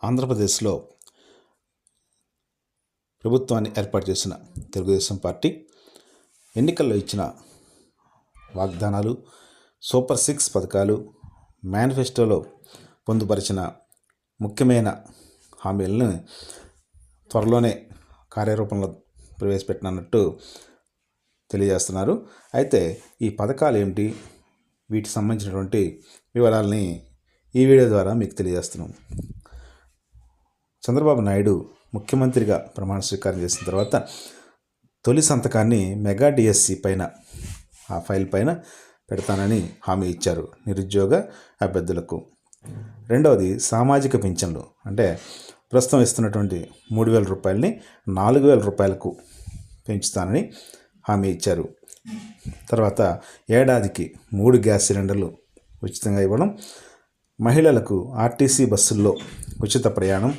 ఆంధ్రప్రదేశ్లో ప్రభుత్వాన్ని ఏర్పాటు చేసిన తెలుగుదేశం పార్టీ ఎన్నికల్లో ఇచ్చిన వాగ్దానాలు, సూపర్ 6 పథకాలు, మేనిఫెస్టోలో పొందుపరిచిన ముఖ్యమైన హామీలను త్వరలోనే కార్యరూపంలో ప్రవేశపెట్టనున్నట్టు తెలియజేస్తున్నారు. అయితే ఈ పథకాలు ఏమిటి, వీటికి సంబంధించినటువంటి వివరాలని ఈ వీడియో ద్వారా మీకు తెలియజేస్తున్నాం. చంద్రబాబు నాయుడు ముఖ్యమంత్రిగా ప్రమాణ స్వీకారం చేసిన తర్వాత తొలి సంతకాన్ని మెగా డిఎస్సి పైన, ఆ ఫైల్ పైన పెడతానని హామీ ఇచ్చారు నిరుద్యోగ అభ్యర్థులకు. రెండవది సామాజిక పింఛన్లు, అంటే ప్రస్తుతం ఇస్తున్నటువంటి 3,000 రూపాయలని 4,000 రూపాయలకు పెంచుతానని హామీ ఇచ్చారు. తర్వాత ఏడాదికి 3 గ్యాస్ సిలిండర్లు ఉచితంగా ఇవ్వడం, మహిళలకు ఆర్టీసీ బస్సుల్లో ఉచిత ప్రయాణం,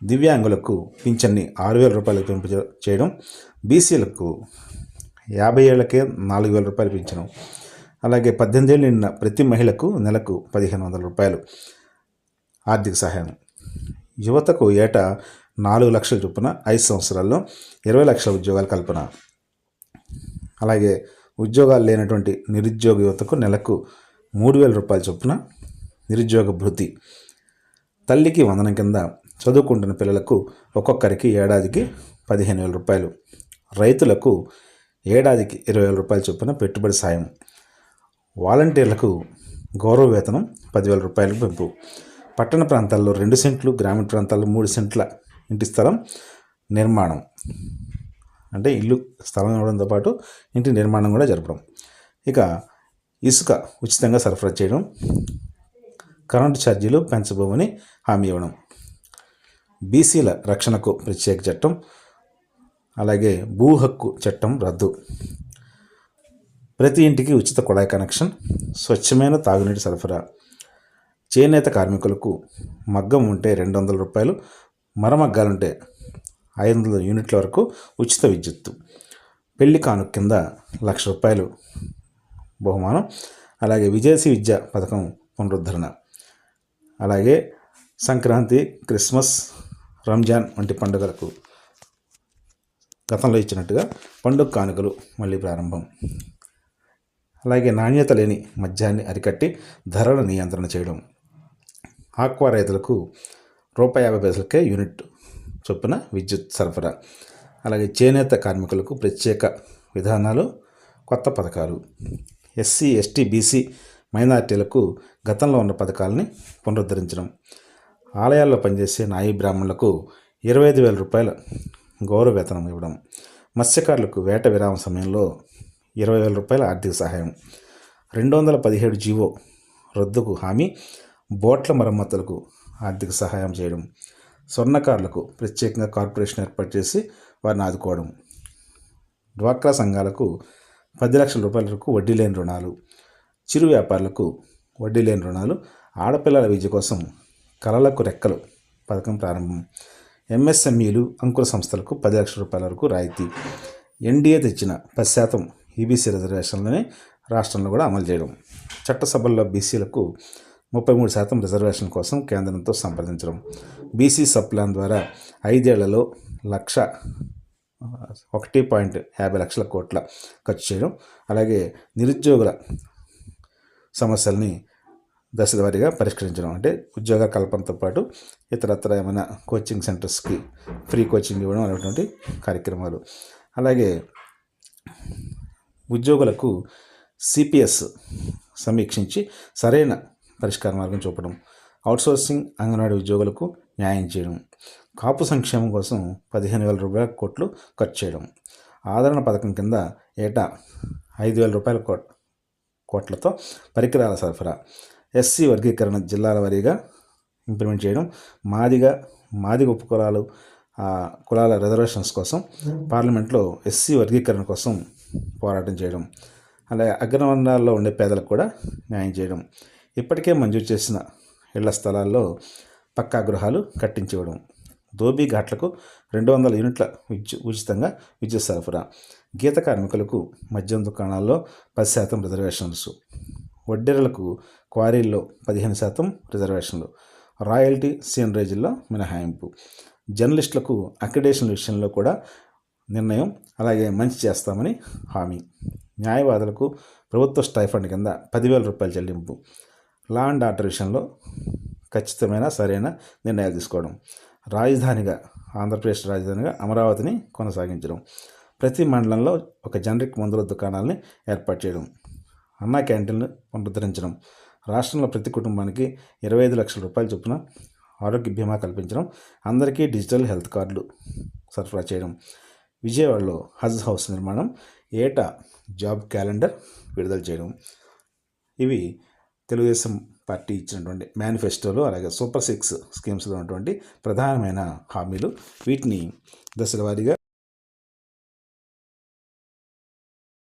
దివ్యాంగులకు పింఛన్ని 6,000 రూపాయలకు పెంపు చేయడం, బీసీలకు 50 ఏళ్లకే 4,000 రూపాయలు పింఛను, అలాగే 18 ఏళ్ళు నిండిన ప్రతి మహిళకు నెలకు 1,500 రూపాయలు ఆర్థిక సహాయం, యువతకు ఏటా 4 లక్షల చొప్పున 5 సంవత్సరాల్లో 20 లక్షల ఉద్యోగాల కల్పన, అలాగే ఉద్యోగాలు లేనటువంటి నిరుద్యోగ యువతకు నెలకు 3,000 రూపాయల చొప్పున నిరుద్యోగ భృతి, తల్లికి వందనం కింద చదువుకుంటున్న పిల్లలకు ఒక్కొక్కరికి ఏడాదికి 15,000 రూపాయలు, రైతులకు ఏడాదికి 20,000 రూపాయల చొప్పున పెట్టుబడి సాయం, వాలంటీర్లకు గౌరవ వేతనం 10,000 రూపాయలకు పెంపు, పట్టణ ప్రాంతాల్లో 2 సెంట్లు, గ్రామీణ ప్రాంతాల్లో 3 సెంట్ల ఇంటి స్థలం నిర్మాణం, అంటే ఇల్లు స్థలం ఇవ్వడంతో పాటు ఇంటి నిర్మాణం కూడా జరపడం, ఇక ఇసుక ఉచితంగా సరఫరా చేయడం, కరెంటు ఛార్జీలు పెంచబోమని హామీ ఇవ్వడం, బీసీల రక్షణకు ప్రత్యేక చట్టం, అలాగే భూ హక్కు చట్టం రద్దు, ప్రతి ఇంటికి ఉచిత కుళాయి కనెక్షన్, స్వచ్ఛమైన తాగునీటి సరఫరా, చేనేత కార్మికులకు మగ్గం ఉంటే 200 రూపాయలు, మరమగ్గాలుంటే 500 యూనిట్ల వరకు ఉచిత విద్యుత్తు, పెళ్లి కానుక కింద 1,00,000 రూపాయలు బహుమానం, అలాగే విదేశీ విద్యా పథకం పునరుద్ధరణ, అలాగే సంక్రాంతి, క్రిస్మస్, రంజాన్ వంటి పండుగలకు గతంలో ఇచ్చినట్టుగా పండుగ కానుకలు మళ్ళీ ప్రారంభం, అలాగే నాణ్యత లేని మద్యాన్ని అరికట్టి ధరల నియంత్రణ చేయడం, ఆక్వా రైతులకు ₹50 యూనిట్ చొప్పున విద్యుత్ సరఫరా, అలాగే చేనేత కార్మికులకు ప్రత్యేక విధానాలు, కొత్త పథకాలు, ఎస్సీ, ఎస్టీ, బీసీ, మైనారిటీలకు గతంలో ఉన్న పథకాలని పునరుద్ధరించడం, ఆలయాల్లో పనిచేసే నాయీ బ్రాహ్మణులకు 25,000 రూపాయల గౌరవ వేతనం ఇవ్వడం, మత్స్యకారులకు వేట విరామ సమయంలో 20,000 రూపాయల ఆర్థిక సహాయం, 217 జీవో రద్దుకు హామీ, బోట్ల మరమ్మతులకు ఆర్థిక సహాయం చేయడం, స్వర్ణకారులకు ప్రత్యేకంగా కార్పొరేషన్ ఏర్పాటు చేసి వారిని ఆదుకోవడం, డ్వాక్రా సంఘాలకు 10 లక్షల రూపాయల వరకు వడ్డీ లేని రుణాలు, చిరు వ్యాపారులకు వడ్డీ లేని రుణాలు, ఆడపిల్లల విద్య కోసం కళలకు రెక్కలు పథకం ప్రారంభం, ఎంఎస్ఎంఈలు, అంకుర సంస్థలకు 10 లక్షల రూపాయల వరకు రాయితీ, ఎన్డీఏ తెచ్చిన 10% ఈబీసీ రిజర్వేషన్లని రాష్ట్రంలో కూడా అమలు చేయడం, చట్టసభల్లో బీసీలకు 33% రిజర్వేషన్ కోసం కేంద్రంతో సంప్రదించడం, బీసీ సబ్ ప్లాన్ ద్వారా 5 ఏళ్లలో 1.50 లక్షల కోట్ల ఖర్చు చేయడం, అలాగే నిరుద్యోగుల సమస్యల్ని దశల వారీగా పరిష్కరించడం, అంటే ఉద్యోగ కల్పనతో పాటు ఇతరత్ర ఏమైనా కోచింగ్ సెంటర్స్కి ఫ్రీ కోచింగ్ ఇవ్వడం అనేటువంటి కార్యక్రమాలు, అలాగే ఉద్యోగులకు సిపిఎస్ సమీక్షించి సరైన పరిష్కార మార్గం చూపడం, అవుట్సోర్సింగ్ అంగన్వాడీ ఉద్యోగులకు న్యాయం చేయడం, కాపు సంక్షేమం కోసం 15,000 రూపాయల కోట్లు ఖర్చు చేయడం, ఆదరణ పథకం కింద ఏటా 5,000 రూపాయల కోట్లతో పరికరాల సరఫరా, ఎస్సీ వర్గీకరణ జిల్లాల వారీగా ఇంప్లిమెంట్ చేయడం, మాదిగ ఉపకులాలు కులాల రిజర్వేషన్స్ కోసం పార్లమెంట్లో ఎస్సీ వర్గీకరణ కోసం పోరాటం చేయడం, అలాగే అగ్రవర్ణాల్లో ఉండే పేదలకు కూడా న్యాయం చేయడం, ఇప్పటికే మంజూరు చేసిన ఇళ్ల స్థలాల్లో పక్కా గృహాలు కట్టించివ్వడం, ధోబీ ఘాట్లకు 200 యూనిట్ల ఉచితంగా విద్యుత్ సరఫరా, గీత కార్మికులకు మద్యం దుకాణాల్లో 10% రిజర్వేషన్స్, వడ్డెరలకు క్వారీల్లో 15% రిజర్వేషన్లు, రాయల్టీ సీనరేజీల్లో మినహాయింపు, జర్నలిస్టులకు అక్రిడేషన్ విషయంలో కూడా నిర్ణయం, అలాగే మంచి చేస్తామని హామీ, న్యాయవాదులకు ప్రభుత్వ స్టైఫండ్ కింద 10,000 రూపాయలు చెల్లింపు, లా అండ్ ఆర్డర్ విషయంలో ఖచ్చితమైన సరైన నిర్ణయాలు తీసుకోవడం, రాజధానిగా ఆంధ్రప్రదేశ్ రాజధానిగా అమరావతిని కొనసాగించడం, ప్రతి మండలంలో ఒక జనరిక్ మందుల దుకాణాలని ఏర్పాటు చేయడం, అన్నా క్యాంటీన్లు పునరుద్ధరించడం, రాష్ట్రంలో ప్రతి కుటుంబానికి 25 లక్షల రూపాయల చొప్పున ఆరోగ్య బీమా కల్పించడం, అందరికీ డిజిటల్ హెల్త్ కార్డులు సరఫరా చేయడం, విజయవాడలో హజ్ హౌస్ నిర్మాణం, ఏటా జాబ్ క్యాలెండర్ విడుదల చేయడం. ఇవి తెలుగుదేశం పార్టీ ఇచ్చినటువంటి మేనిఫెస్టోలో అలాగే సూపర్ 6 స్కీమ్స్లో ఉన్నటువంటి ప్రధానమైన హామీలు. వీటిని దశల వారీగా